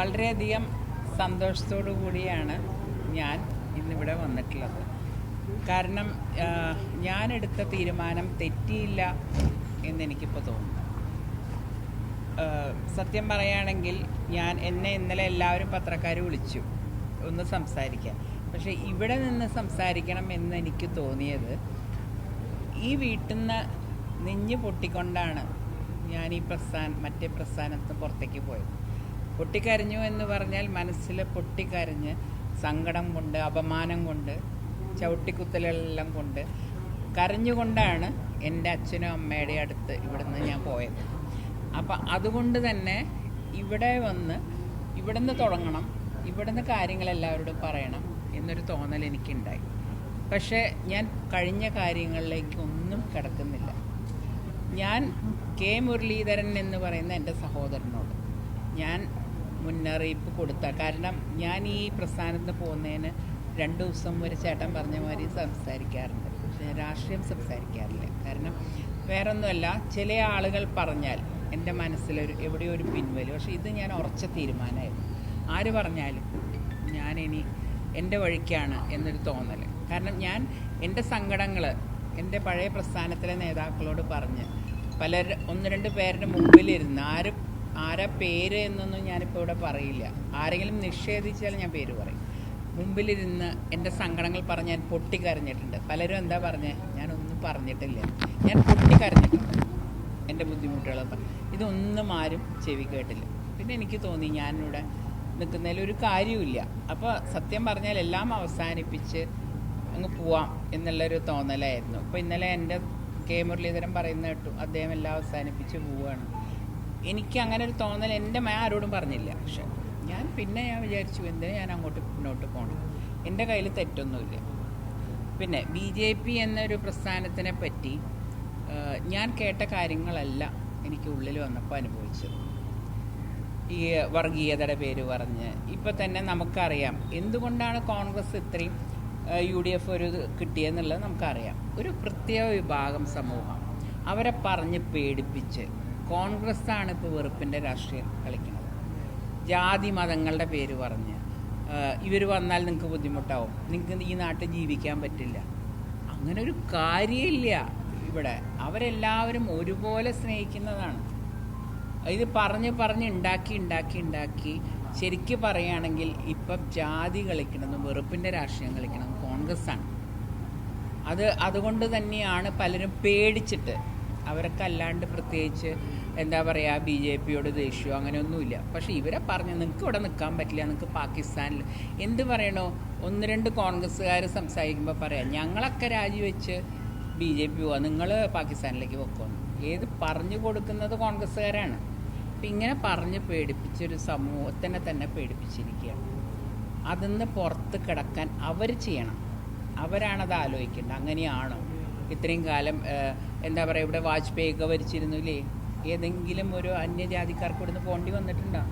വളരെയധികം സന്തോഷത്തോടു കൂടിയാണ് ഞാൻ ഇന്നിവിടെ വന്നിട്ടുള്ളത്. കാരണം ഞാനെടുത്ത തീരുമാനം തെറ്റിയില്ല എന്നെനിക്കിപ്പോൾ തോന്നുന്നു. സത്യം പറയുകയാണെങ്കിൽ എന്നെ ഇന്നലെ എല്ലാവരും പത്രക്കാർ വിളിച്ചു ഒന്ന് സംസാരിക്കാൻ. പക്ഷേ ഇവിടെ നിന്ന് സംസാരിക്കണം എന്ന് എനിക്ക് തോന്നിയത്, ഈ വീട്ടിൽ നിന്ന് നെഞ്ഞ് പൊട്ടിക്കൊണ്ടാണ് ഞാൻ ഈ മറ്റേ പ്രസ്ഥാനത്ത് പുറത്തേക്ക് പോയത്. പൊട്ടിക്കരഞ്ഞു എന്ന് പറഞ്ഞാൽ മനസ്സിൽ പൊട്ടിക്കരഞ്ഞ് സങ്കടം കൊണ്ട്, അപമാനം കൊണ്ട്, ചവിട്ടിക്കുത്തലെല്ലാം കൊണ്ട് കരഞ്ഞുകൊണ്ടാണ് എൻ്റെ അച്ഛനും അമ്മയുടെ അടുത്ത് ഇവിടുന്ന് ഞാൻ പോയത്. അപ്പം അതുകൊണ്ട് തന്നെ ഇവിടെ നിന്ന് തുടങ്ങണം, ഇവിടുന്ന് കാര്യങ്ങളെല്ലാവരോടും പറയണം എന്നൊരു തോന്നൽ എനിക്കുണ്ടായി. പക്ഷേ ഞാൻ കഴിഞ്ഞ കാര്യങ്ങളിലേക്കൊന്നും കിടക്കുന്നില്ല. ഞാൻ കെ മുരളീധരൻ എന്ന് പറയുന്ന എൻ്റെ സഹോദരനോട് ഞാൻ മുന്നറിയിപ്പ് കൊടുത്ത, കാരണം ഞാൻ ഈ പ്രസ്ഥാനത്ത് പോകുന്നതിന് 2 ദിവസം വരെ ചേട്ടൻ പറഞ്ഞ മാതിരി സംസാരിക്കാറുണ്ട്. പക്ഷേ രാഷ്ട്രീയം സംസാരിക്കാറില്ല. കാരണം വേറൊന്നുമല്ല, ചില ആളുകൾ പറഞ്ഞാൽ എൻ്റെ മനസ്സിലൊരു എവിടെയോ ഒരു പിൻവലി. പക്ഷേ ഇത് ഞാൻ ഉറച്ച തീരുമാനമായിരുന്നു. ആര് പറഞ്ഞാലും ഞാനിനി എൻ്റെ വഴിക്കാണ് എന്നൊരു തോന്നൽ. കാരണം ഞാൻ എൻ്റെ സങ്കടങ്ങൾ എൻ്റെ പഴയ പ്രസ്ഥാനത്തിലെ നേതാക്കളോട് പറഞ്ഞ് 1-2 പേരുടെ മുമ്പിലിരുന്ന്, ആരാ പേര് എന്നൊന്നും ഞാനിപ്പോൾ ഇവിടെ പറയില്ല, ആരെങ്കിലും നിഷേധിച്ചാൽ ഞാൻ പേര് പറയും, മുമ്പിലിരുന്ന് എൻ്റെ സങ്കടങ്ങൾ പറഞ്ഞ് ഞാൻ പൊട്ടിക്കരഞ്ഞിട്ടുണ്ട്. പലരും എന്താ പറഞ്ഞേ, ഞാനൊന്നും പറഞ്ഞിട്ടില്ല, ഞാൻ പൊട്ടിക്കരഞ്ഞിട്ടുണ്ട് എൻ്റെ ബുദ്ധിമുട്ടുകളൊക്കെ. ഇതൊന്നും ആരും ചെവി കേട്ടില്ല. പിന്നെ എനിക്ക് തോന്നി ഞാനിവിടെ നിൽക്കുന്നതിലൊരു കാര്യമില്ല. അപ്പോൾ സത്യം പറഞ്ഞാൽ എല്ലാം അവസാനിപ്പിച്ച് അങ്ങ് പോവാം എന്നുള്ളൊരു തോന്നലായിരുന്നു. അപ്പോൾ ഇന്നലെ എൻ്റെ കെ മുരളീധരൻ പറയുന്ന കേട്ടു, അദ്ദേഹം എല്ലാം അവസാനിപ്പിച്ച് പോവുകയാണ്. എനിക്ക് അങ്ങനെ ഒരു തോന്നൽ ആരോടും പറഞ്ഞില്ല. പക്ഷെ ഞാൻ വിചാരിച്ചു, എന്തിനാ ഞാൻ അങ്ങോട്ട് മുന്നോട്ട് പോകണം, എൻ്റെ കയ്യിൽ തെറ്റൊന്നുമില്ല. പിന്നെ BJP എന്നൊരു പ്രസ്ഥാനത്തിനെ പറ്റി ഞാൻ കേട്ട കാര്യങ്ങളല്ല എനിക്ക് ഉള്ളിൽ വന്നപ്പോൾ അനുഭവിച്ചത്. ഈ വർഗീയതയുടെ പേര് പറഞ്ഞ് ഇപ്പം തന്നെ നമുക്കറിയാം എന്തുകൊണ്ടാണ് കോൺഗ്രസ് ഇത്രയും UDF ഒരു കിട്ടിയെന്നുള്ളത് നമുക്കറിയാം. ഒരു പ്രത്യേക വിഭാഗം സമൂഹം അവരെ പറഞ്ഞ് പേടിപ്പിച്ച് കോൺഗ്രസ്സാണ് ഇപ്പോൾ വെറുപ്പിൻ്റെ രാഷ്ട്രീയം കളിക്കുന്നത്. ജാതി മതങ്ങളുടെ പേര് പറഞ്ഞ് ഇവർ വന്നാൽ നിങ്ങൾക്ക് ബുദ്ധിമുട്ടാവും, നിങ്ങൾക്ക് ഈ നാട്ടിൽ ജീവിക്കാൻ പറ്റില്ല. അങ്ങനെ ഒരു കാര്യമില്ല ഇവിടെ. അവരെല്ലാവരും ഒരുപോലെ സ്നേഹിക്കുന്നതാണ്. ഇത് പറഞ്ഞ് ഉണ്ടാക്കി ശരിക്കും പറയുകയാണെങ്കിൽ ഇപ്പം ജാതി കളിക്കണതും വെറുപ്പിൻ്റെ രാഷ്ട്രീയം കളിക്കണതും കോൺഗ്രസ്സാണ്. അതുകൊണ്ട് തന്നെയാണ് പലരും പേടിച്ചിട്ട്, അവരൊക്കെ അല്ലാണ്ട് പ്രത്യേകിച്ച് എന്താ പറയുക, BJPയോട് ദേഷ്യമോ അങ്ങനെയൊന്നുമില്ല. പക്ഷേ ഇവരെ പറഞ്ഞ് നിങ്ങൾക്ക് ഇവിടെ നിൽക്കാൻ പറ്റില്ല, നിങ്ങൾക്ക് പാകിസ്ഥാനിൽ എന്ത് പറയണോ. 1-2 കോൺഗ്രസ്സുകാർ സംസാരിക്കുമ്പോൾ പറയാം, ഞങ്ങളൊക്കെ രാജിവെച്ച് BJP പോവാ, നിങ്ങൾ പാകിസ്ഥാനിലേക്ക് വെക്കുമെന്ന്. ഏത് പറഞ്ഞു കൊടുക്കുന്നത് കോൺഗ്രസ്സുകാരാണ്. അപ്പം ഇങ്ങനെ പറഞ്ഞ് പേടിപ്പിച്ചൊരു സമൂഹത്തിനെ തന്നെ പേടിപ്പിച്ചിരിക്കുകയാണ്. അതിന്ന് പുറത്ത് കിടക്കാൻ അവർ ചെയ്യണം. അവരാണത് ആലോചിക്കേണ്ടത്. അങ്ങനെയാണോ ഇത്രയും കാലം എന്താ പറയുക, ഇവിടെ വാജ്പേയിയൊക്കെ ഭരിച്ചിരുന്നില്ലേ, ഏതെങ്കിലും ഒരു അന്യജാതിക്കാർക്ക് ഇവിടുന്ന് പോകേണ്ടി വന്നിട്ടുണ്ടോ?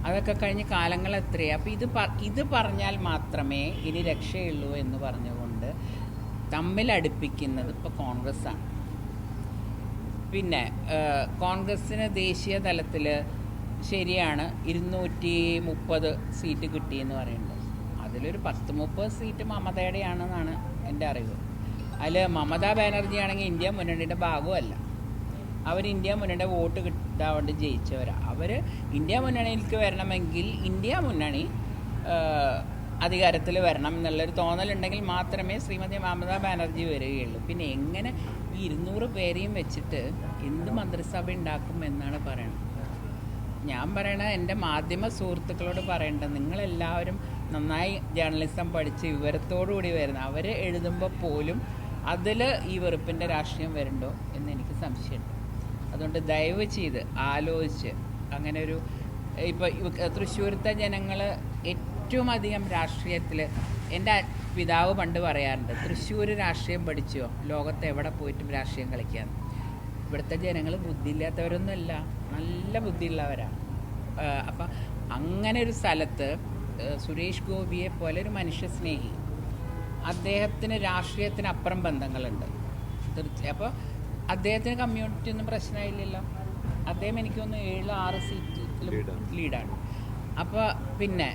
അതൊക്കെ കഴിഞ്ഞ് കാലങ്ങൾ എത്രയാണ്. അപ്പോൾ ഇത് പറഞ്ഞാൽ മാത്രമേ ഇനി രക്ഷയുള്ളൂ എന്ന് പറഞ്ഞുകൊണ്ട് തമ്മിലടുപ്പിക്കുന്നത് ഇപ്പോൾ കോൺഗ്രസ്സാണ്. പിന്നെ കോൺഗ്രസ്സിന് ദേശീയ തലത്തിൽ ശരിയാണ് 230 സീറ്റ് കിട്ടിയെന്ന് പറയുന്നത്. അതിലൊരു 10-30 സീറ്റ് മമതയുടെയാണെന്നാണ് എൻ്റെ അറിവ്. അതിൽ മമതാ ബാനർജി ആണെങ്കിൽ ഇന്ത്യ മുന്നണിയുടെ ഭാഗമല്ല. അവർ ഇന്ത്യ മുന്നണിയുടെ വോട്ട് കിട്ടാൻ വേണ്ടി ജയിച്ചവരാണ്. അവർ ഇന്ത്യ മുന്നണിയിലേക്ക് വരണമെങ്കിൽ ഇന്ത്യ മുന്നണി അധികാരത്തിൽ വരണം എന്നുള്ളൊരു തോന്നലുണ്ടെങ്കിൽ മാത്രമേ ശ്രീമതി മമതാ ബാനർജി വരികയുള്ളൂ. പിന്നെ എങ്ങനെ ഈ 200 പേരെയും വെച്ചിട്ട് എന്ത് മന്ത്രിസഭ ഉണ്ടാക്കും എന്നാണ് പറയണത്. ഞാൻ പറയണത് എൻ്റെ മാധ്യമ സുഹൃത്തുക്കളോട് പറയേണ്ടത്, നിങ്ങളെല്ലാവരും നന്നായി ജേർണലിസം പഠിച്ച് വിവരത്തോടുകൂടി വരുന്ന, അവർ എഴുതുമ്പോൾ പോലും അതിൽ ഈ വെറുപ്പിൻ്റെ രാഷ്ട്രീയം വരുന്നുണ്ടോ എന്ന് എനിക്ക് സംശയമുണ്ട്. അതുകൊണ്ട് ദയവ് ചെയ്ത് ആലോചിച്ച് അങ്ങനെ ഒരു ഇപ്പോൾ തൃശ്ശൂരത്തെ ജനങ്ങൾ ഏറ്റവും അധികം രാഷ്ട്രീയത്തിൽ, എൻ്റെ പിതാവ് പണ്ട് പറയാറുണ്ട്, തൃശ്ശൂർ രാഷ്ട്രീയം പഠിച്ചോ ലോകത്ത് എവിടെ പോയിട്ടും രാഷ്ട്രീയം കളിക്കാമെന്ന്. ഇവിടുത്തെ ജനങ്ങൾ ബുദ്ധിയില്ലാത്തവരൊന്നുമല്ല, നല്ല ബുദ്ധിയുള്ളവരാണ്. അപ്പം അങ്ങനെ ഒരു സ്ഥലത്ത് സുരേഷ് ഗോപിയെ പോലെ ഒരു മനുഷ്യസ്നേഹി, അദ്ദേഹത്തിന് രാഷ്ട്രീയത്തിനപ്പുറം ബന്ധങ്ങളുണ്ട് തീർച്ചയായും. അപ്പോൾ അദ്ദേഹത്തിന് കമ്മ്യൂണിറ്റി ഒന്നും പ്രശ്നമില്ലല്ലോ. അദ്ദേഹം എനിക്കൊന്ന് 7-6 സീറ്റിലും ലീഡാണ്. അപ്പോൾ പിന്നെ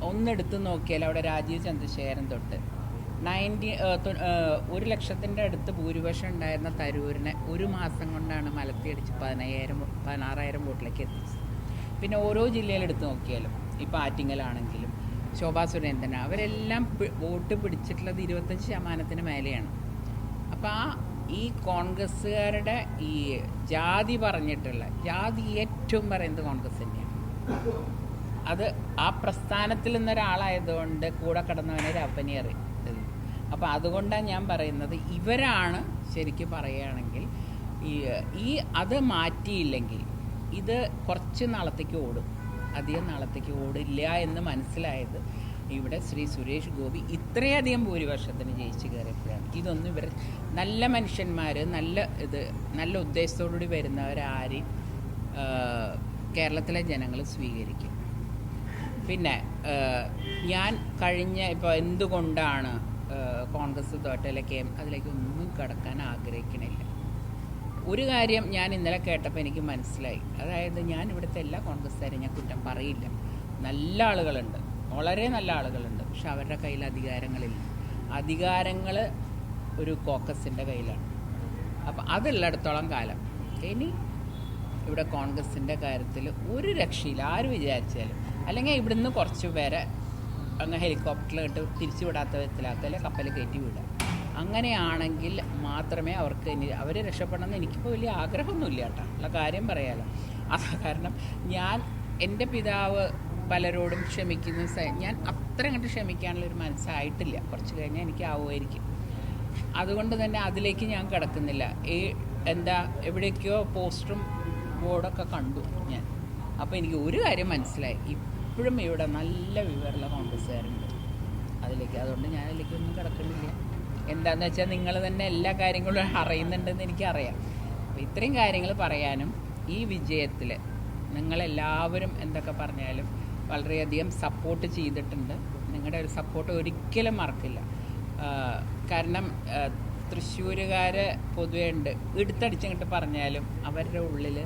ഒന്നെടുത്ത് നോക്കിയാൽ അവിടെ രാജീവ് ചന്ദ്രശേഖരൻ തൊട്ട് 1,00,000-ൻ്റെ അടുത്ത് ഭൂരിപക്ഷം ഉണ്ടായിരുന്ന തരൂരിനെ ഒരു മാസം കൊണ്ടാണ് മലത്തിയടിച്ച് 16,000 വോട്ടിലേക്ക് എത്തിച്ചത്. പിന്നെ ഓരോ ജില്ലയിലെടുത്ത് നോക്കിയാലും ഇപ്പോൾ ആറ്റിങ്ങലാണെങ്കിലും ശോഭാ സുരേന്ദ്രൻ അവരെല്ലാം വോട്ട് പിടിച്ചിട്ടുള്ളത് 25% മേലെയാണ്. അപ്പോൾ ഈ കോൺഗ്രസ്സുകാരുടെ ഈ ജാതി പറഞ്ഞിട്ടുള്ള ജാതി ഏറ്റവും പറയുന്നത് കോൺഗ്രസ് തന്നെയാണ്. അത് ആ പ്രസ്ഥാനത്തിൽ നിന്നൊരാളായതുകൊണ്ട് കൂടെ കടന്നവനെ രപ്പനി അറിയും. അപ്പോൾ അതുകൊണ്ടാണ് ഞാൻ പറയുന്നത്, ഇവരാണ് ശരിക്കും പറയുകയാണെങ്കിൽ അത് മാറ്റിയില്ലെങ്കിൽ ഇത് കുറച്ച് നാളത്തേക്ക് ഓടും, അധികം നാളത്തേക്ക് ഓടില്ല എന്ന് മനസ്സിലായത് ഇവിടെ ശ്രീ സുരേഷ് ഗോപി ഇത്രയധികം ഭൂരിപക്ഷത്തിന് ജയിച്ച് കയറിയപ്പോഴാണ്. ഇതൊന്നും ഇവർ നല്ല മനുഷ്യന്മാർ, നല്ല ഉദ്ദേശത്തോടുകൂടി വരുന്നവരാരും കേരളത്തിലെ ജനങ്ങൾ സ്വീകരിക്കും. പിന്നെ ഞാൻ ഇപ്പോൾ എന്തുകൊണ്ടാണ് കോൺഗ്രസ് അതിലേക്ക് ഒന്നും കടക്കാൻ ആഗ്രഹിക്കണില്ല. ഒരു കാര്യം ഞാൻ ഇന്നലെ കേട്ടപ്പോൾ എനിക്ക് മനസ്സിലായി. അതായത് ഞാൻ ഇവിടുത്തെ എല്ലാ കോൺഗ്രസ്സുകാരെയും ഞാൻ കുറ്റം പറയില്ല. നല്ല ആളുകളുണ്ട്, വളരെ നല്ല ആളുകളുണ്ട്. പക്ഷെ അവരുടെ കയ്യിൽ അധികാരങ്ങളില്ല. അധികാരങ്ങൾ ഒരു കോക്കസിൻ്റെ കയ്യിലാണ്. അപ്പം അതുള്ളിടത്തോളം കാലം ഇനി ഇവിടെ കോൺഗ്രസിൻ്റെ കാര്യത്തിൽ ഒരു രക്ഷയില്ല. ആര് വിചാരിച്ചാലും, അല്ലെങ്കിൽ ഇവിടുന്ന് കുറച്ച് പേരെ അങ്ങ് ഹെലികോപ്റ്ററിലിട്ട് തിരിച്ചു വിടാത്ത വിധത്തിലാക്കുക, അല്ലെങ്കിൽ കപ്പൽ കയറ്റി വിടുക. അങ്ങനെയാണെങ്കിൽ മാത്രമേ അവർക്ക് അവർ രക്ഷപ്പെടണമെന്ന് എനിക്കിപ്പോൾ വലിയ ആഗ്രഹമൊന്നുമില്ല കേട്ടോ, ഉള്ള കാര്യം പറയാമല്ലോ. അത് കാരണം എൻ്റെ പിതാവ് പലരോടും ക്ഷമിക്കുന്ന ഞാൻ അത്ര അങ്ങോട്ട് ക്ഷമിക്കാനുള്ളൊരു മനസ്സായിട്ടില്ല. കുറച്ച് കഴിഞ്ഞാൽ എനിക്ക് ആവുമായിരിക്കും. അതുകൊണ്ട് തന്നെ അതിലേക്ക് ഞാൻ കിടക്കുന്നില്ല. എവിടേക്കോ പോസ്റ്ററും ബോർഡൊക്കെ കണ്ടു ഞാൻ. അപ്പോൾ എനിക്ക് ഒരു കാര്യം മനസ്സിലായി, ഇപ്പോഴും ഇവിടെ നല്ല വിവരമുള്ള കോൺഗ്രസ്സുകാരുണ്ട് അതുകൊണ്ട് ഞാൻ അതിലേക്കൊന്നും കിടക്കുന്നില്ല. എന്താണെന്ന് വെച്ചാൽ നിങ്ങൾ തന്നെ എല്ലാ കാര്യങ്ങളും അറിയുന്നുണ്ടെന്ന് എനിക്കറിയാം. അപ്പോൾ ഇത്രയും കാര്യങ്ങൾ പറയാനും ഈ വിജയത്തിൽ നിങ്ങളെല്ലാവരും എന്തൊക്കെ പറഞ്ഞാലും വളരെയധികം സപ്പോർട്ട് ചെയ്തിട്ടുണ്ട്. നിങ്ങളുടെ ഒരു സപ്പോർട്ട് ഒരിക്കലും മറക്കില്ല. കാരണം തൃശ്ശൂരുകാർ പൊതുവേ ഉണ്ട്, എടുത്തടിച്ചങ്ങോട്ട് പറഞ്ഞാലും അവരുടെ ഉള്ളിൽ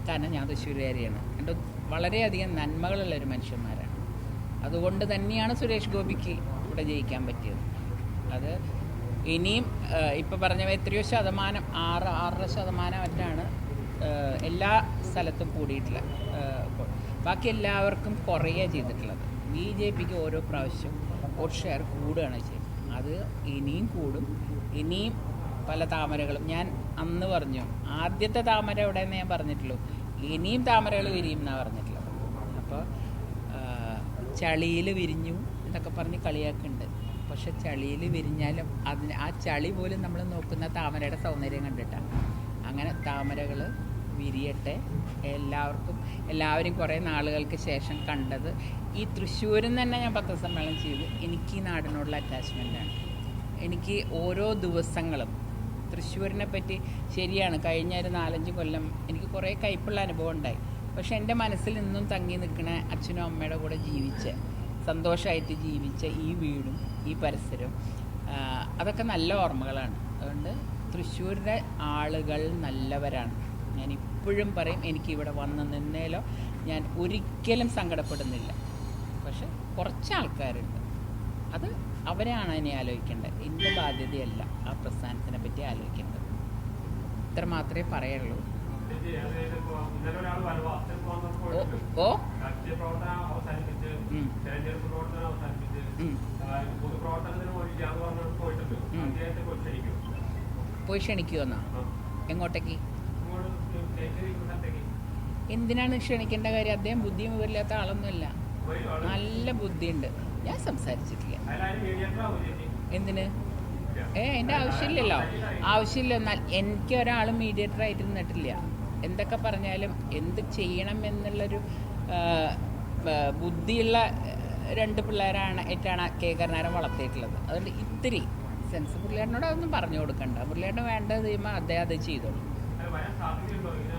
കാരണം ഞാൻ തൃശ്ശൂരുകാരിയാണ്. എൻ്റെ വളരെയധികം നന്മകളുള്ളൊരു മനുഷ്യന്മാരാണ്. അതുകൊണ്ട് തന്നെയാണ് സുരേഷ് ഗോപിക്ക് ഇവിടെ ജയിക്കാൻ പറ്റിയത്. അത് ഇനിയും ഇപ്പോൾ പറഞ്ഞ എത്രയോ ശതമാനം 6.5% മറ്റാണ് എല്ലാ സ്ഥലത്തും കൂടിയിട്ടുള്ള. ബാക്കി എല്ലാവർക്കും കുറയുക ചെയ്തിട്ടുള്ളത്. BJPക്ക് ഓരോ പ്രാവശ്യം വോട്ട് ഷെയർ കൂടുകയാണ് ചെയ്യുന്നത്. അത് ഇനിയും കൂടും. ഇനിയും പല താമരകളും ഞാൻ അന്ന് പറഞ്ഞു, ആദ്യത്തെ താമര എവിടെയെന്ന് ഞാൻ പറഞ്ഞിട്ടുള്ളൂ, ഇനിയും താമരകൾ വിരിയും എന്നാണ് പറഞ്ഞിട്ടുള്ളത്. അപ്പോൾ ചളിയിൽ വിരിഞ്ഞു എന്നൊക്കെ പറഞ്ഞ് കളിയാക്കുന്നുണ്ട്. പക്ഷെ ചളിയിൽ വിരിഞ്ഞാലും ആ ചളി പോലും നമ്മൾ നോക്കുന്ന താമരയുടെ സൗന്ദര്യം കണ്ടിട്ടാണ്. അങ്ങനെ താമരകൾ വിരിയട്ടെ. എല്ലാവരും കുറേ നാളുകൾക്ക് ശേഷം കണ്ടത് ഈ തൃശ്ശൂരിൽ നിന്ന് തന്നെ ഞാൻ പത്രസമ്മേളനം ചെയ്തു. എനിക്ക് ഈ നാടിനോടുള്ള അറ്റാച്ച്മെൻറ്റാണ്. എനിക്ക് ഓരോ ദിവസങ്ങളും തൃശ്ശൂരിനെ പറ്റി ശരിയാണ്, കഴിഞ്ഞ ഒരു 4-5 കൊല്ലം എനിക്ക് കുറേ കയ്പുള്ള അനുഭവം ഉണ്ടായി. പക്ഷെ എൻ്റെ മനസ്സിൽ നിന്നും തങ്ങി നിൽക്കുന്ന അച്ഛനും അമ്മയുടെ കൂടെ സന്തോഷമായിട്ട് ജീവിച്ച ഈ വീടും ഈ പരിസരവും അതൊക്കെ നല്ല ഓർമ്മകളാണ്. അതുകൊണ്ട് തൃശ്ശൂരിലെ ആളുകൾ നല്ലവരാണ്. ഞാൻ ഇപ്പോഴും പറയും, എനിക്കിവിടെ വന്ന് നിന്നേലോ ഞാൻ ഒരിക്കലും സങ്കടപ്പെടുന്നില്ല. പക്ഷെ കുറച്ച് ആൾക്കാരുണ്ട്, അത് അവരെയാണ് ഇനി ആലോചിക്കേണ്ടത്. എൻ്റെ ബാധ്യതയല്ല ആ പ്രസ്ഥാനത്തിനെ പറ്റി ആലോചിക്കേണ്ടത്. ഇത്ര മാത്രമേ പറയുള്ളൂ. പോയി ക്ഷണിക്കുമെന്നാ? എങ്ങോട്ടേക്ക്? എന്തിനാണ് ക്ഷണിക്കേണ്ട കാര്യം? അദ്ദേഹം ബുദ്ധിയും വിവരമില്ലാത്ത ആളൊന്നുമല്ല, നല്ല ബുദ്ധിയുണ്ട്. ഞാൻ സംസാരിച്ചിട്ടില്ല. എന്തിന്? എൻ്റെ ആവശ്യമില്ല. എനിക്ക് ഒരാളും മീഡിയേറ്ററായിട്ട് നിന്നിട്ടില്ല. എന്തൊക്കെ പറഞ്ഞാലും എന്ത് ചെയ്യണം എന്നുള്ളൊരു ബുദ്ധിയുള്ള 2 പിള്ളേരാണ് കെ കരുണാകരൻ വളർത്തിയിട്ടുള്ളത്. അതുകൊണ്ട് ഇത്തിരി സെൻസ് പുള്ളിയേട്ടനോട് അതൊന്നും പറഞ്ഞു കൊടുക്കണ്ട. പുള്ളിയേട്ടന് വേണ്ടത് ചെയ്യുമ്പോൾ അദ്ദേഹം അത് ചെയ്തോളൂ.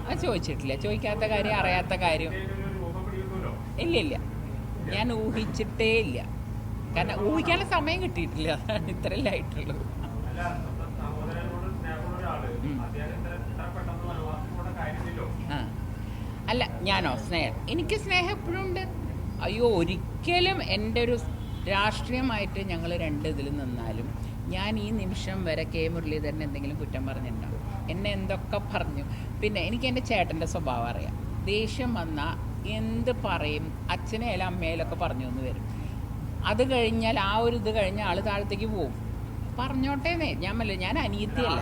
അത് ചോദിച്ചിട്ടില്ല. ചോദിക്കാത്ത കാര്യം, അറിയാത്ത കാര്യം ഇല്ല. ഞാൻ ഊഹിച്ചിട്ടേ ഇല്ല. കാരണം ഊഹിക്കാനുള്ള സമയം കിട്ടിയിട്ടില്ല. അതാണ് ഇത്രയല്ലേ ആയിട്ടുള്ളൂ. അല്ല, ഞാനോ സ്നേഹം? എനിക്ക് സ്നേഹം എപ്പോഴും ഉണ്ട്. അയ്യോ, ഒരിക്കലും എൻ്റെ ഒരു രാഷ്ട്രീയമായിട്ട് ഞങ്ങൾ രണ്ട് ഇതിൽ നിന്നാലും ഞാൻ ഈ നിമിഷം വരെ കെ മുരളീധരൻ എന്തെങ്കിലും കുറ്റം പറഞ്ഞിട്ടുണ്ടാവും. എന്നെ എന്തൊക്കെ പറഞ്ഞു. പിന്നെ എനിക്ക് എൻ്റെ ചേട്ടൻ്റെ സ്വഭാവം അറിയാം. ദേഷ്യം വന്നാൽ എന്ത് പറയും, അച്ഛനെയായാലും അമ്മയിലൊക്കെ പറഞ്ഞു എന്ന് വരും. അത് കഴിഞ്ഞാൽ ആ ഒരു ഇത് കഴിഞ്ഞാൽ ആൾ താഴത്തേക്ക് പോവും. പറഞ്ഞോട്ടേന്നേ, ഞാൻ അനിയത്തിയല്ല.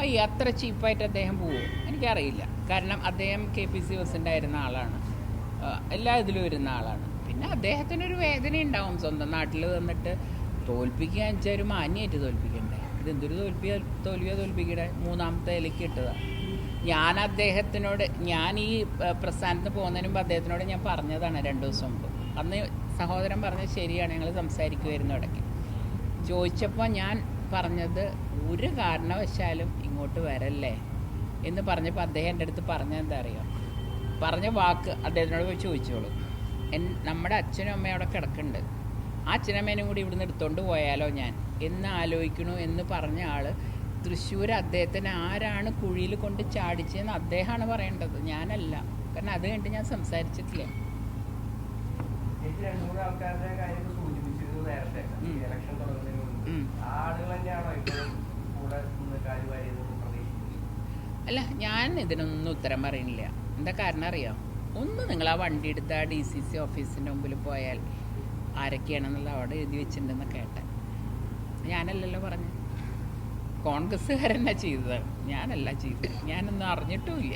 അയ്യോ, അത്ര ചീപ്പായിട്ട് അദ്ദേഹം പോവും എനിക്കറിയില്ല. കാരണം അദ്ദേഹം KPC പ്രസിഡൻ്റ് ആയിരുന്ന ആളാണ്, എല്ലാ ഇതിലും വരുന്ന ആളാണ്. പിന്നെ അദ്ദേഹത്തിനൊരു വേദന ഉണ്ടാവും. സ്വന്തം നാട്ടിൽ വന്നിട്ട് തോൽപ്പിക്കുക വെച്ചാൽ ഒരു മാന്യമായിട്ട് തോൽപ്പിക്കണ്ടേ. ഇതെന്തൊരു തോൽവിയോ തോൽപ്പിക്കട്ടെ, മൂന്നാമത്തെ ഇലയ്ക്ക് ഇട്ടതാണ്. ഞാൻ അദ്ദേഹത്തിനോട്, ഞാൻ ഈ പ്രസ്ഥാനത്ത് പോകുന്നതിന് മുമ്പ് അദ്ദേഹത്തിനോട് ഞാൻ പറഞ്ഞതാണ് 2 ദിവസം മുമ്പ്. അന്ന് സഹോദരൻ പറഞ്ഞത് ശരിയാണ്, ഞങ്ങൾ സംസാരിക്കുമായിരുന്നു ഇടയ്ക്ക്. ചോദിച്ചപ്പോൾ ഞാൻ പറഞ്ഞത് ഒരു കാരണവശാലും ഇങ്ങോട്ട് വരല്ലേ എന്ന് പറഞ്ഞപ്പോൾ അദ്ദേഹം എൻ്റെ അടുത്ത് പറഞ്ഞത് എന്താ അറിയോ, പറഞ്ഞ വാക്ക് അദ്ദേഹത്തിനോട് പോയി ചോദിച്ചോളൂ. നമ്മുടെ അച്ഛനും അമ്മയും അവിടെ കിടക്കുന്നുണ്ട്, ആ അച്ഛനമ്മേനും കൂടി ഇവിടുന്ന് എടുത്തുകൊണ്ട് പോയാലോ ഞാൻ എന്ന് ആലോചിക്കണു എന്ന് പറഞ്ഞ ആൾ തൃശ്ശൂർ അദ്ദേഹത്തിന് ആരാണ് കുഴിയിൽ കൊണ്ട് ചാടിച്ചതെന്ന് അദ്ദേഹമാണ് പറയേണ്ടത്, ഞാനല്ല. കാരണം അത് കഴിഞ്ഞിട്ട് ഞാൻ സംസാരിച്ചിട്ടില്ല. അല്ല, ഞാൻ ഇതിനൊന്നും ഉത്തരം പറയുന്നില്ല. എന്താ കാരണം അറിയാം? ഒന്ന് നിങ്ങൾ ആ വണ്ടി എടുത്ത് ആ DCC ഓഫീസിൻ്റെ മുമ്പിൽ പോയാൽ ആരൊക്കെയാണെന്നുള്ള അവിടെ എഴുതി വെച്ചിട്ടുണ്ടെന്ന് കേട്ടെ. ഞാനല്ലല്ലോ പറഞ്ഞു, കോൺഗ്രസ്സുകാരെന്നാ ചെയ്തത്, ഞാനല്ല ചെയ്തത്. ഞാനൊന്നും അറിഞ്ഞിട്ടുമില്ല.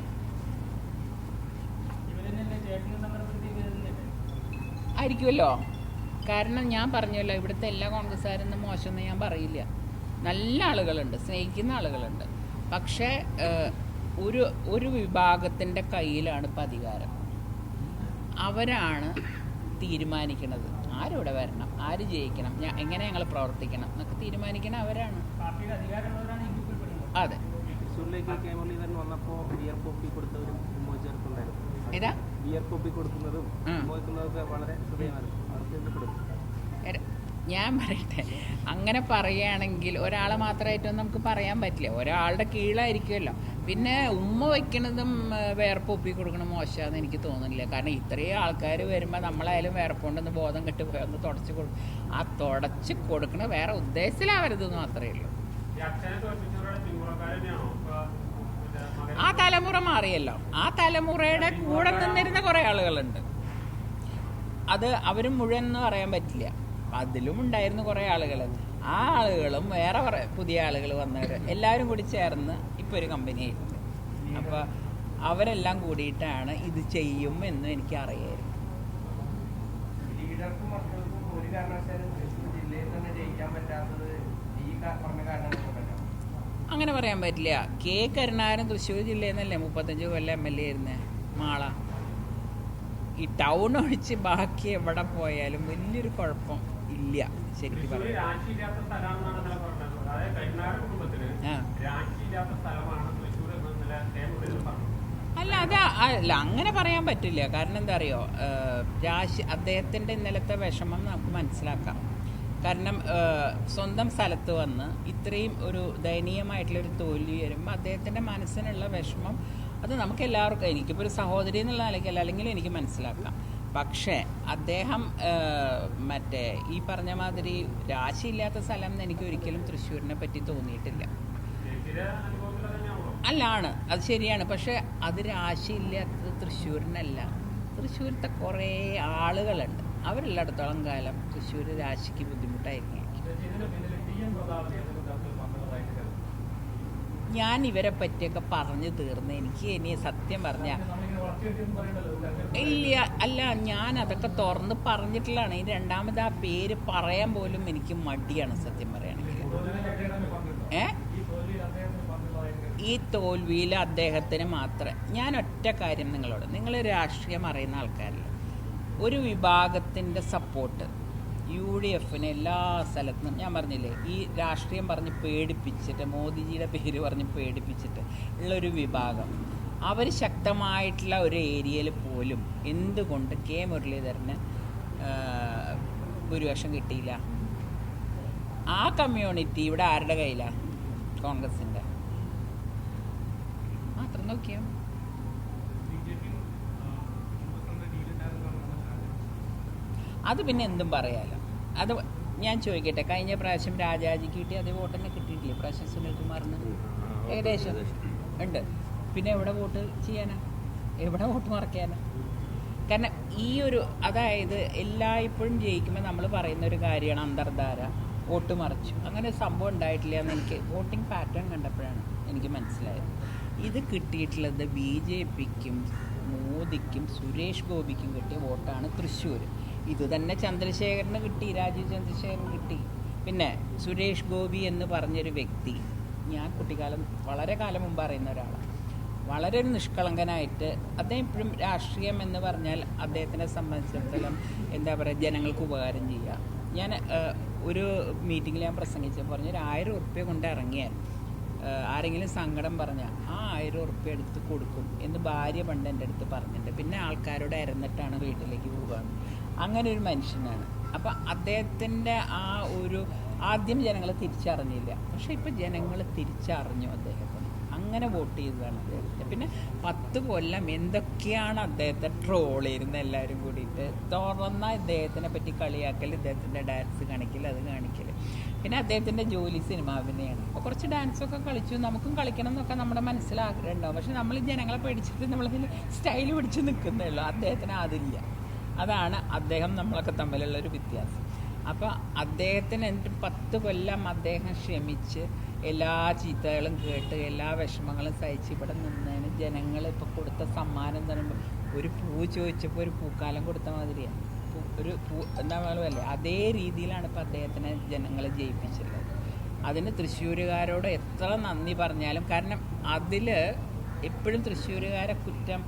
ആയിരിക്കുമല്ലോ. കാരണം ഞാൻ പറഞ്ഞല്ലോ, ഇവിടുത്തെ എല്ലാ കോൺഗ്രസ്സുകാരൊന്നും മോശമെന്ന് ഞാൻ പറയില്ല. നല്ല ആളുകളുണ്ട്, സ്നേഹിക്കുന്ന ആളുകളുണ്ട്. പക്ഷേ ഒരു വിഭാഗത്തിൻ്റെ കയ്യിലാണ് ഇപ്പം അധികാരം. അവരാണ് തീരുമാനിക്കുന്നത് ആരിവിടെ വരണം, ആര് ജയിക്കണം, എങ്ങനെ ഞങ്ങൾ പ്രവർത്തിക്കണം എന്നൊക്കെ തീരുമാനിക്കണം അവരാണ്. അതെ. ഏതാ ഞാൻ പറയട്ടെ, അങ്ങനെ പറയുകയാണെങ്കിൽ ഒരാളെ മാത്രമായിട്ടൊന്നും നമുക്ക് പറയാൻ പറ്റില്ല. ഒരാളുടെ കീഴിലായിരിക്കുമല്ലോ. പിന്നെ ഉമ്മ വയ്ക്കണതും വേർപ്പൊപ്പി കൊടുക്കണം മോശമാണെന്ന് എനിക്ക് തോന്നുന്നില്ല. കാരണം ഇത്രയും ആൾക്കാർ വരുമ്പോൾ നമ്മളായാലും വേർപ്പുണ്ടെന്ന് ബോധം കെട്ട് പോയി ഒന്ന് തുടച്ച് കൊടുക്കും. ആ തുടച്ച് കൊടുക്കണ വേറെ ഉദ്ദേശത്തിലാവരുതെന്ന് മാത്രമേ ഉള്ളൂ. ആ തലമുറ മാറിയല്ലോ. ആ തലമുറയുടെ കൂടെ നിന്നിരുന്ന കുറേ ആളുകളുണ്ട്. അത് അവരും മുഴുവൻ എന്ന് പറയാൻ പറ്റില്ല. അതിലും ഉണ്ടായിരുന്നു കുറേ ആളുകൾ. ആ ആളുകളും വേറെ കുറേ പുതിയ ആളുകൾ വന്നവർ എല്ലാവരും കൂടി ചേർന്ന് ഇപ്പോൾ ഒരു കമ്പനി ആയിട്ടുണ്ട്. അപ്പോൾ അവരെല്ലാം കൂടിയിട്ടാണ് ഇത് ചെയ്യും എന്ന് എനിക്ക് അറിയായിരുന്നു. അങ്ങനെ പറയാൻ പറ്റില്ല. കെ കരുണാകരൻ തൃശ്ശൂർ ജില്ലയിൽ നിന്നല്ലേ 35 കൊല്ലം MLA ആയിരുന്നേ. മാള ഈ ടൗൺ ഒഴിച്ച് ബാക്കി എവിടെ പോയാലും വലിയൊരു കുഴപ്പം ഇല്ല ശരിക്കും പറയാം. അല്ല, അല്ല, അങ്ങനെ പറയാൻ പറ്റില്ല. കാരണം എന്താ അറിയോ, അദ്ദേഹത്തിൻ്റെ ഇന്നലത്തെ വിഷമം നമുക്ക് മനസ്സിലാക്കാം. കാരണം സ്വന്തം സ്ഥലത്ത് വന്ന് ഇത്രയും ഒരു ദയനീയമായിട്ടുള്ളൊരു തോൽവി വരുമ്പോൾ അദ്ദേഹത്തിൻ്റെ മനസ്സിനുള്ള വിഷമം അത് നമുക്ക് എല്ലാവർക്കും, എനിക്കിപ്പോൾ ഒരു സഹോദരി എന്നുള്ള നിലയ്ക്കല്ല, അല്ലെങ്കിൽ എനിക്ക് മനസ്സിലാക്കാം. പക്ഷേ അദ്ദേഹം മറ്റേ ഈ പറഞ്ഞ മാതിരി രാശിയില്ലാത്ത സ്ഥലം എന്ന് എനിക്ക് ഒരിക്കലും തൃശ്ശൂരിനെ പറ്റി തോന്നിയിട്ടില്ല. അല്ല, ആണ്, അത് ശരിയാണ്. പക്ഷേ അത് രാശിയില്ലാത്തത് തൃശ്ശൂരിനല്ല, തൃശ്ശൂരത്തെ കുറേ ആളുകളുണ്ട്. അവരുള്ളിടത്തോളം കാലം തൃശ്ശൂർ രാശിക്ക് ബുദ്ധിമുട്ടായിരിക്കും. ഞാൻ ഇവരെ പറ്റിയൊക്കെ പറഞ്ഞു തീർന്ന് എനിക്ക് ഇനി സത്യം പറഞ്ഞാൽ ഇല്ല. അല്ല, ഞാൻ അതൊക്കെ തുറന്ന് പറഞ്ഞിട്ടുള്ളതാണ്. ഈ രണ്ടാമത് ആ പേര് പറയാൻ പോലും എനിക്ക് മടിയാണ് സത്യം പറയുകയാണെങ്കിൽ. ഈ തോൽവിയിൽ അദ്ദേഹത്തിന് മാത്രമേ, ഞാൻ ഒറ്റ കാര്യം നിങ്ങളോട്, നിങ്ങൾ രാഷ്ട്രീയം അറിയുന്ന ആൾക്കാരില്ല, ഒരു വിഭാഗത്തിൻ്റെ സപ്പോർട്ട് UDFന് എല്ലാ സ്ഥലത്തും, ഞാൻ പറഞ്ഞില്ലേ, ഈ രാഷ്ട്രീയം പറഞ്ഞ് പേടിപ്പിച്ചിട്ട്, മോദിജിയുടെ പേര് പറഞ്ഞ് പേടിപ്പിച്ചിട്ട് ഉള്ളൊരു വിഭാഗം, അവർ ശക്തമായിട്ടുള്ള ഒരു ഏരിയയിൽ പോലും എന്തുകൊണ്ട് കെ മുരളീധരന് ഭൂരിപക്ഷം കിട്ടിയില്ല? ആ കമ്മ്യൂണിറ്റി ഇവിടെ ആരുടെ കയ്യിലാണ്? കോൺഗ്രസിൻ്റെ. മാത്രം നോക്കിയാൽ അത് പിന്നെ എന്തും പറയാമല്ലോ. അത് ഞാൻ ചോദിക്കട്ടെ, കഴിഞ്ഞ പ്രാവശ്യം രാജാജിക്ക് കിട്ടി അതേ വോട്ട് തന്നെ കിട്ടിയിട്ടില്ലേ പ്രാവശ്യം സുനിൽകുമാറിന്? ഏകദേശം ഉണ്ട്. പിന്നെ എവിടെ വോട്ട് ചെയ്യാനാ, എവിടെ വോട്ട് മറക്കാനാ? കാരണം ഈ ഒരു, അതായത് എല്ലായ്പ്പോഴും ജയിക്കുമ്പോൾ നമ്മൾ പറയുന്ന ഒരു കാര്യമാണ് അന്തർധാര, വോട്ട് മറിച്ചു. അങ്ങനെ ഒരു സംഭവം ഉണ്ടായിട്ടില്ല എന്ന് എനിക്ക് വോട്ടിംഗ് പാറ്റേൺ കണ്ടപ്പോഴാണ് എനിക്ക് മനസ്സിലായത്. ഇത് കിട്ടിയിട്ടുള്ളത് BJPക്കും മോദിക്കും സുരേഷ് ഗോപിക്കും കിട്ടിയ വോട്ടാണ് തൃശ്ശൂർ. ഇത് തന്നെ ചന്ദ്രശേഖരന് കിട്ടി, രാജീവ് ചന്ദ്രശേഖരന് കിട്ടി. പിന്നെ സുരേഷ് ഗോപി എന്ന് പറഞ്ഞൊരു വ്യക്തി, ഞാൻ കുട്ടിക്കാലം വളരെ കാലം മുമ്പ് അറിയുന്ന ഒരാളാണ്. വളരെ ഒരു നിഷ്കളങ്കനായിട്ട് അദ്ദേഹം ഇപ്പോഴും രാഷ്ട്രീയം എന്ന് പറഞ്ഞാൽ അദ്ദേഹത്തിനെ സംബന്ധിച്ചിടത്തോളം എന്താ പറയുക, ജനങ്ങൾക്ക് ഉപകാരം ചെയ്യുക. ഞാൻ ഒരു മീറ്റിങ്ങിൽ ഞാൻ പ്രസംഗിച്ചപ്പോൾ പറഞ്ഞു, 1000 ഉറുപ്പ്യ കൊണ്ട് ഇറങ്ങിയാൽ ആരെങ്കിലും സങ്കടം പറഞ്ഞാൽ ആ 1000 ഉറുപ്പ്യ എടുത്ത് കൊടുക്കും എന്ന് ഭാര്യ പണ്ട് എൻ്റെ അടുത്ത് പറഞ്ഞിട്ടുണ്ട്. പിന്നെ ആൾക്കാരോട് ഇരന്നിട്ടാണ് വീട്ടിലേക്ക് പോവുകയാണ്. അങ്ങനെ ഒരു മനുഷ്യനാണ്. അപ്പം അദ്ദേഹത്തിൻ്റെ ആ ഒരു, ആദ്യം ജനങ്ങൾ തിരിച്ചറിഞ്ഞില്ല, പക്ഷേ ഇപ്പോൾ ജനങ്ങൾ തിരിച്ചറിഞ്ഞു അദ്ദേഹത്തിന്. അങ്ങനെ വോട്ട് ചെയ്തതാണ് അദ്ദേഹത്തെ. പിന്നെ 10 കൊല്ലം എന്തൊക്കെയാണ് അദ്ദേഹത്തെ ട്രോൾ ചെയ്യുന്നത് എല്ലാവരും കൂടിയിട്ട്. തുറന്ന ഇദ്ദേഹത്തിനെ പറ്റി കളിയാക്കൽ, ഇദ്ദേഹത്തിൻ്റെ ഡാൻസ് കാണിക്കൽ, അത് കാണിക്കൽ. പിന്നെ അദ്ദേഹത്തിൻ്റെ ജോലി സിനിമാഭിനയാണ്. അപ്പോൾ കുറച്ച് ഡാൻസൊക്കെ കളിച്ചു, നമുക്കും കളിക്കണം എന്നൊക്കെ നമ്മുടെ മനസ്സിലാഗ്രഹം ഉണ്ടാവും. പക്ഷെ നമ്മൾ ജനങ്ങളെ പേടിച്ചിട്ട് നമ്മളതിൽ സ്റ്റൈൽ പിടിച്ച് നിൽക്കുന്നേ ഉള്ളൂ. അദ്ദേഹത്തിന് അതില്ല. അതാണ് അദ്ദേഹം നമ്മളൊക്കെ തമ്മിലുള്ളൊരു വ്യത്യാസം. അപ്പോൾ അദ്ദേഹത്തിന് എന്നിട്ട് 10 കൊല്ലം അദ്ദേഹം ക്ഷമിച്ച് എല്ലാ ചീത്തകളും കേട്ട് എല്ലാ വിഷമങ്ങളും സഹിച്ച് ഇവിടെ നിന്നതിന് ജനങ്ങൾ ഇപ്പോൾ കൊടുത്ത സമ്മാനം എന്ന് പറയുമ്പോൾ, ഒരു പൂ ചോദിച്ചപ്പോൾ ഒരു പൂക്കാലം കൊടുത്ത മാതിരിയാണ്. ഒരു പൂ എന്താ പറയുക, അതേ രീതിയിലാണ് ഇപ്പോൾ അദ്ദേഹത്തിനെ ജനങ്ങൾ ജയിപ്പിച്ചുള്ളത്. അതിന് തൃശ്ശൂരുകാരോട് എത്ര നന്ദി പറഞ്ഞാലും, കാരണം അതിൽ എപ്പോഴും തൃശ്ശൂരുകാരെ കുറ്റം,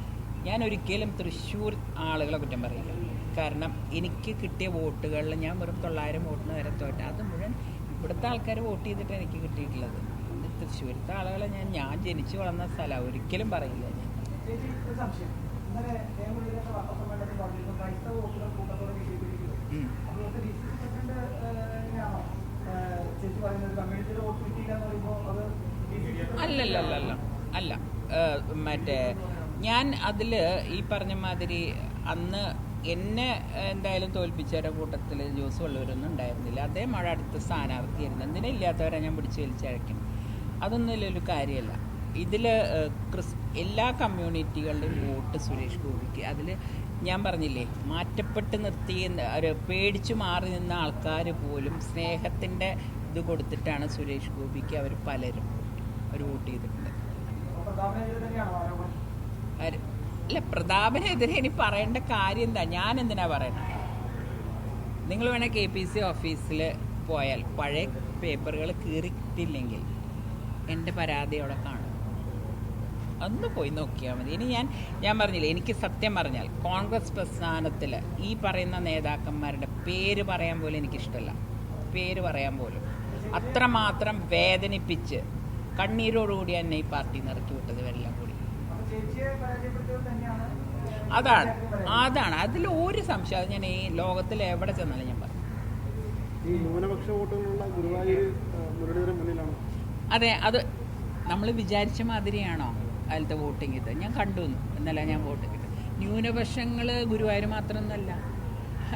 ഞാൻ ഒരിക്കലും തൃശ്ശൂർ ആളുകളെ കുറ്റം പറയില്ല. കാരണം എനിക്ക് കിട്ടിയ വോട്ടുകളിൽ ഞാൻ വെറും 900 വോട്ടിന് വരെ തോറ്റ, അത് മുഴുവൻ ഇവിടുത്തെ ആൾക്കാർ വോട്ട് ചെയ്തിട്ട് എനിക്ക് കിട്ടിയിട്ടുള്ളത്. തൃശ്ശൂരത്തെ ആളുകളെ ഞാൻ ജനിച്ചു വളർന്ന സ്ഥലം ഒരിക്കലും പറയില്ല ഞാൻ. അല്ലല്ലല്ല അല്ല, മറ്റേ ഞാൻ അതിൽ ഈ പറഞ്ഞ മാതിരി അന്ന് എന്നെ എന്തായാലും തോൽപ്പിച്ചവരുടെ കൂട്ടത്തിൽ ജോസ് വള്ളൂരൊന്നും ഉണ്ടായിരുന്നില്ല. അദ്ദേഹം മഴ അടുത്ത സ്ഥാനാർത്ഥിയായിരുന്നു. എന്തിനാ ഇല്ലാത്തവരെ ഞാൻ പിടിച്ച് വലിച്ചഴക്കണം? അതൊന്നും ഒരു കാര്യമല്ല. ഇതിൽ എല്ലാ കമ്മ്യൂണിറ്റികളുടെയും വോട്ട് സുരേഷ് ഗോപിക്ക്. അതിൽ ഞാൻ പറഞ്ഞില്ലേ, മാറ്റപ്പെട്ട് നിർത്തി ഒരു പേടിച്ചു മാറി നിന്ന ആൾക്കാർ പോലും സ്നേഹത്തിൻ്റെ ഇത് കൊടുത്തിട്ടാണ് സുരേഷ് ഗോപിക്ക് അവർ പലരും വോട്ട് ചെയ്തിട്ടുണ്ട്. അല്ല, പ്രതാപനെതിരെ ഇനി പറയേണ്ട കാര്യം എന്താ? ഞാൻ എന്തിനാ പറയണത്? നിങ്ങൾ വേണേൽ KPC ഓഫീസിൽ പോയാൽ പഴയ പേപ്പറുകൾ കീറിയിട്ടില്ലെങ്കിൽ എൻ്റെ പരാതി അവിടെ കാണും. ഒന്ന് പോയി നോക്കിയാൽ മതി. ഇനി ഞാൻ പറഞ്ഞില്ലേ, എനിക്ക് സത്യം പറഞ്ഞാൽ കോൺഗ്രസ് പ്രസ്ഥാനത്തിൽ ഈ പറയുന്ന നേതാക്കന്മാരുടെ പേര് പറയാൻ പോലും എനിക്കിഷ്ടമല്ല. പേര് പറയാൻ പോലും അത്രമാത്രം വേദനിപ്പിച്ച് കണ്ണീരോടുകൂടി എന്നെ ഈ പാർട്ടി നിറക്കി വിട്ടത് എല്ലാം കൂടി. അതാണ് അതിൽ ഒരു സംശയം. ഞാൻ ഈ ലോകത്തിൽ എവിടെ ചെന്നാലും ഞാൻ പറയും. അതെ, അത് നമ്മൾ വിചാരിച്ച മാതിരിയാണോ അതിലത്തെ വോട്ടിങ്? ഇത് ഞാൻ കണ്ടു എന്നല്ല, ഞാൻ വോട്ട് കിട്ടും. ന്യൂനപക്ഷങ്ങൾ ഗുരുവായൂർ മാത്രമൊന്നുമല്ല,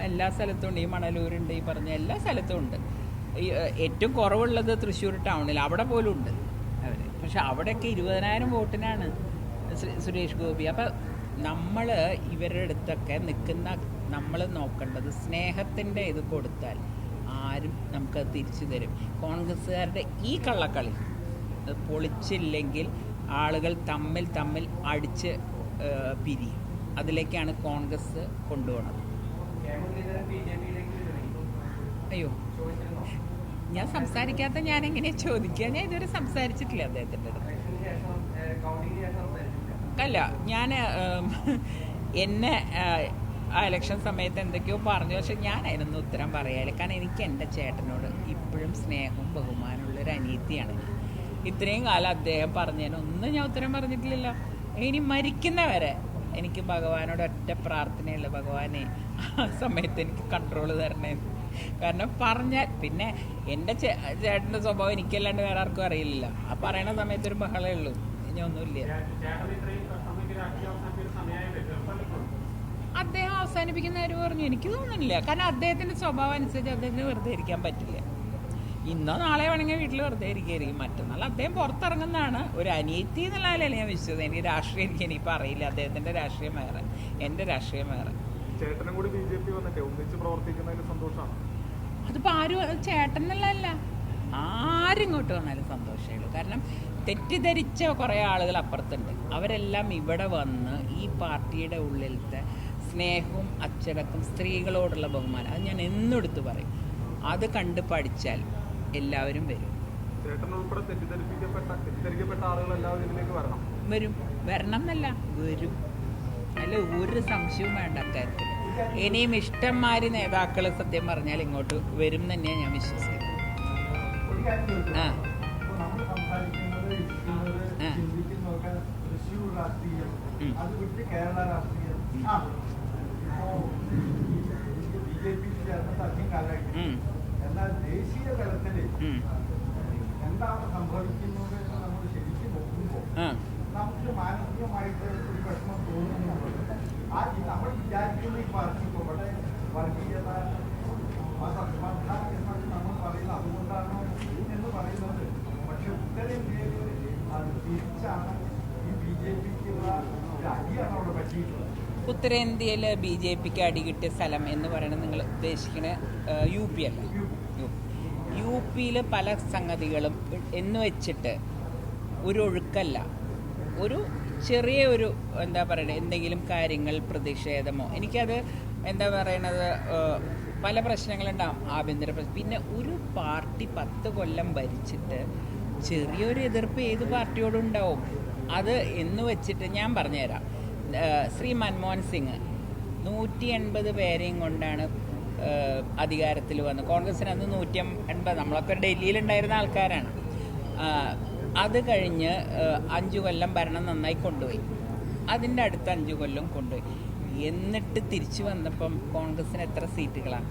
എല്ലാ സ്ഥലത്തും ഉണ്ട്. ഈ മണലൂരുണ്ട്, ഈ പറഞ്ഞ എല്ലാ സ്ഥലത്തും ഉണ്ട്. ഏറ്റവും കുറവുള്ളത് തൃശ്ശൂർ ടൗണിൽ, അവിടെ പോലും ഉണ്ട് അവർ. പക്ഷെ അവിടെയൊക്കെ 20,000 വോട്ടിനാണ് സുരേഷ് ഗോപി. അപ്പം നമ്മൾ ഇവരുടെ അടുത്തൊക്കെ നിൽക്കുന്ന നമ്മൾ നോക്കേണ്ടത് സ്നേഹത്തിൻ്റെ ഇത് കൊടുത്താൽ ആരും നമുക്കത് തിരിച്ചു തരും. കോൺഗ്രസ്സുകാരുടെ ഈ കള്ളക്കളി പൊളിച്ചില്ലെങ്കിൽ ആളുകൾ തമ്മിൽ അടിച്ച് പിരിയും. അതിലേക്കാണ് കോൺഗ്രസ് കൊണ്ടുപോകുന്നത്. അയ്യോ, ഞാൻ സംസാരിക്കാത്ത ഞാൻ എങ്ങനെയാണ് ചോദിക്കുക? ഞാൻ ഇതുവരെ സംസാരിച്ചിട്ടില്ല അദ്ദേഹത്തിൻ്റെ അടുത്ത്. അല്ല, ഞാൻ എന്നെ ആ ഇലക്ഷൻ സമയത്ത് എന്തൊക്കെയോ പറഞ്ഞു, പക്ഷെ ഞാൻ അതിനൊന്നും ഉത്തരം പറയാനില്ല. കാരണം എനിക്ക് എൻ്റെ ചേട്ടനോട് ഇപ്പോഴും സ്നേഹവും ബഹുമാനമുള്ളൊരു അനിയത്തിയാണ്. ഇത്രയും കാലം അദ്ദേഹം പറഞ്ഞതിനൊന്നും ഞാൻ ഉത്തരം പറഞ്ഞിട്ടില്ലല്ലോ. ഇനി മരിക്കുന്നവരെ എനിക്ക് ഭഗവാനോട് ഒറ്റ പ്രാർത്ഥനയുള്ള, ഭഗവാനെ ആ സമയത്ത് എനിക്ക് കൺട്രോൾ തരണേ. കാരണം പറഞ്ഞാൽ പിന്നെ എൻ്റെ ചേട്ടൻ്റെ സ്വഭാവം എനിക്കല്ലാണ്ട് വേറെ ആർക്കും അറിയില്ല. ആ പറയണ സമയത്തൊരു ബഹളമേ ഉള്ളൂ, ഇനി ഒന്നുമില്ല. അദ്ദേഹം ആ അവസാനിപ്പിക്കുന്ന കാര്യം പറഞ്ഞു. എനിക്ക് തോന്നുന്നില്ല. കാരണം അദ്ദേഹത്തിൻ്റെ സ്വഭാവം അനുസരിച്ച് അദ്ദേഹത്തിന് വെറുതെ ഇരിക്കാൻ പറ്റില്ല. ഇന്നോ നാളെ വേണമെങ്കിൽ വീട്ടിൽ വെറുതെ ഇരിക്കുകയായിരിക്കും. മറ്റന്നാൾ അദ്ദേഹം പുറത്തിറങ്ങുന്നതാണ്. ഒരു അനിയത്തി എന്നുള്ള ആളല്ലേ ഞാൻ വിശ്വസിച്ചത്. എനിക്ക് രാഷ്ട്രീയം എനിക്കിപ്പോൾ അറിയില്ല. അദ്ദേഹത്തിൻ്റെ രാഷ്ട്രീയം വേറെ, എൻ്റെ രാഷ്ട്രീയം വേറെ. ചേട്ടനും കൂടി BJP വന്നിട്ട് ഒന്നിച്ച് പ്രവർത്തിക്കുന്നതിൽ സന്തോഷമാണ്. അതിപ്പോൾ ആരും ചേട്ടനല്ല, ആരും ഇങ്ങോട്ട് വന്നാലും സന്തോഷമേ ഉള്ളൂ. കാരണം തെറ്റിദ്ധരിച്ച കുറേ ആളുകൾ അപ്പുറത്തുണ്ട്. അവരെല്ലാം ഇവിടെ വന്ന് ഈ പാർട്ടിയുടെ ഉള്ളിലത്തെ സ്നേഹവും അച്ചടക്കം, സ്ത്രീകളോടുള്ള ബഹുമാനം, അത് ഞാൻ എന്നെടുത്ത് പറയും. അത് കണ്ട് പഠിച്ചാൽ എല്ലാവരും വരും. ചേട്ടൻ ഉൾപ്പെടെ തെറ്റിദ്ധരിക്കപ്പെട്ട ആളുകൾ എല്ലാവരും ഇതിലേക്ക് വരണം എന്നല്ല, വരും. അല്ല, ഒരു സംശയവും വേണ്ട അക്കാര്യത്തിൽ. ഇനിയും ഇഷ്ടംമാരി നേതാക്കൾ സത്യം പറഞ്ഞാൽ ഇങ്ങോട്ട് വരും തന്നെയാണ് ഞാൻ വിശ്വസിക്കുന്നത്. എന്നാൽ ദേശീയ തലത്തിൽ എന്താണ് സംഭവിക്കുന്നത് എന്ന് നമ്മൾ ശരിക്കും നോക്കുമ്പോൾ നമുക്ക് മാനസികമായിട്ട് ഒരു പ്രശ്നം തോന്നുന്നുണ്ട്. നമ്മൾ വിചാരിക്കുന്ന ഈ പാർട്ടി ഇവിടെ വർഗീയത, മതസ്പർദ്ധ എന്നൊക്കെ നമ്മൾ പറയുന്നത് അതുകൊണ്ടാണോ എന്ന് പറയുന്നത്. പക്ഷെ ഉത്തരേന്ത്യയിൽ അത് തിരിച്ചാണ്. ഈ BJPക്കുള്ള ഒരു അടിയാണ് അവിടെ പറ്റിയിട്ടുള്ളത്. ഉത്തരേന്ത്യയിൽ BJPക്ക് അടി കിട്ടിയ സ്ഥലം എന്ന് പറയുന്നത് നിങ്ങൾ ഉദ്ദേശിക്കുന്ന UP അല്ല. UPയിൽ പല സംഗതികളും എന്ന് വെച്ചിട്ട് ഒരു ഒഴുക്കല്ല, ഒരു ചെറിയ ഒരു എന്താ പറയുക, എന്തെങ്കിലും കാര്യങ്ങൾ പ്രതിഷേധമോ, എനിക്കത് എന്താ പറയണത്, പല പ്രശ്നങ്ങളുണ്ടാകും, ആഭ്യന്തര പ്രശ്നം. പിന്നെ ഒരു പാർട്ടി 10 കൊല്ലം ഭരിച്ചിട്ട് ചെറിയൊരു എതിർപ്പ് ഏത് പാർട്ടിയോടും ഉണ്ടാവും. അത് എന്ന് വെച്ചിട്ട് ഞാൻ പറഞ്ഞുതരാം. ശ്രീ മൻമോഹൻ സിംഗ് 180 പേരെയും കൊണ്ടാണ് അധികാരത്തിൽ വന്നത്. കോൺഗ്രസിന് അന്ന് 180, നമ്മളൊക്കെ ഡൽഹിയിലുണ്ടായിരുന്ന ആൾക്കാരാണ്. അത് കഴിഞ്ഞ് 5 കൊല്ലം ഭരണം നന്നായി കൊണ്ടുപോയി. അതിൻ്റെ അടുത്ത 5 കൊല്ലം കൊണ്ടുപോയി. എന്നിട്ട് തിരിച്ചു വന്നപ്പം കോൺഗ്രസിന് എത്ര സീറ്റുകളാണ്?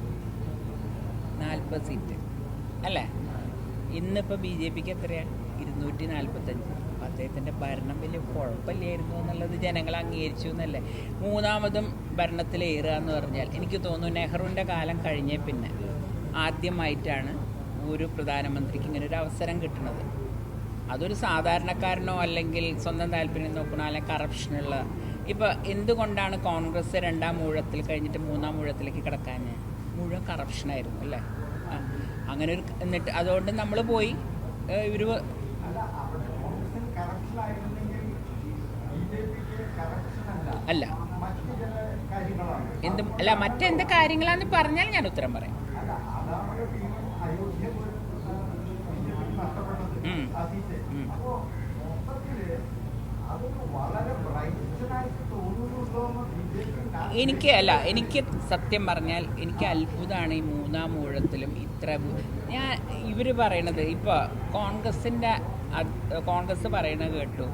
40 സീറ്റ് അല്ലേ? ഇന്നിപ്പോൾ BJPക്ക് എത്രയാണ്? 245. അദ്ദേഹത്തിൻ്റെ ഭരണം വലിയ കുഴപ്പമില്ലായിരുന്നു എന്നുള്ളത് ജനങ്ങൾ അംഗീകരിച്ചു എന്നല്ലേ. മൂന്നാമതും ഭരണത്തിലേറുക എന്ന് പറഞ്ഞാൽ എനിക്ക് തോന്നുന്നു നെഹ്റുവിൻ്റെ കാലം കഴിഞ്ഞേ പിന്നെ ആദ്യമായിട്ടാണ് ഒരു പ്രധാനമന്ത്രിക്ക് ഇങ്ങനെ ഒരു അവസരം കിട്ടുന്നത്. അതൊരു സാധാരണക്കാരനോ അല്ലെങ്കിൽ സ്വന്തം താല്പര്യം നോക്കണോ അല്ലെങ്കിൽ കറപ്ഷനുള്ള. ഇപ്പോൾ എന്തുകൊണ്ടാണ് കോൺഗ്രസ് 2ാം ഊഴത്തിൽ കഴിഞ്ഞിട്ട് 3ാം ഊഴത്തിലേക്ക് കിടക്കാൻ? മുഴുവൻ കറപ്ഷനായിരുന്നു അല്ലേ? അങ്ങനെ ഒരു എന്നിട്ട് അതുകൊണ്ട് നമ്മൾ പോയി ഇവർ അല്ല എന്ത് അല്ല മറ്റെന്ത് കാര്യങ്ങളാന്ന് പറഞ്ഞാൽ ഞാൻ ഉത്തരം പറയാം. എനിക്ക് സത്യം പറഞ്ഞാൽ എനിക്ക് അത്ഭുതമാണ് ഈ 3ാം ഊഴത്തിലും ഇത്ര ഇവർ പറയണത്. ഇപ്പോൾ കോൺഗ്രസ് പറയണത് കേട്ടു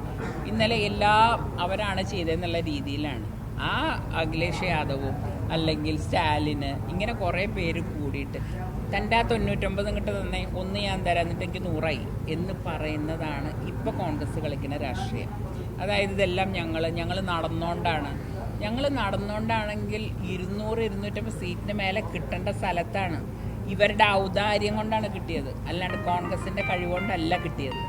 ഇന്നലെ എല്ലാം അവരാണ് ചെയ്തതെന്നുള്ള രീതിയിലാണ്. ആ അഖിലേഷ് യാദവും അല്ലെങ്കിൽ സ്റ്റാലിന് ഇങ്ങനെ കുറേ പേര് കൂടിയിട്ട് തൻ്റെ 99 ഇങ്ങോട്ട് തന്നെ ഒന്ന് ഞാൻ തരാം എന്നിട്ട് എനിക്ക് 100ആയി എന്ന് പറയുന്നതാണ് ഇപ്പോൾ കോൺഗ്രസ് കളിക്കുന്ന രാഷ്ട്രീയം. അതായത് ഇതെല്ലാം ഞങ്ങൾ നടന്നുകൊണ്ടാണെങ്കിൽ 200-250 സീറ്റിന് മേലെ കിട്ടേണ്ട സ്ഥലത്താണ് ഇവരുടെ ഔദാര്യം കൊണ്ടാണ് കിട്ടിയത്, അല്ലാണ്ട് കോൺഗ്രസിൻ്റെ കഴിവുകൊണ്ടല്ല കിട്ടിയത്.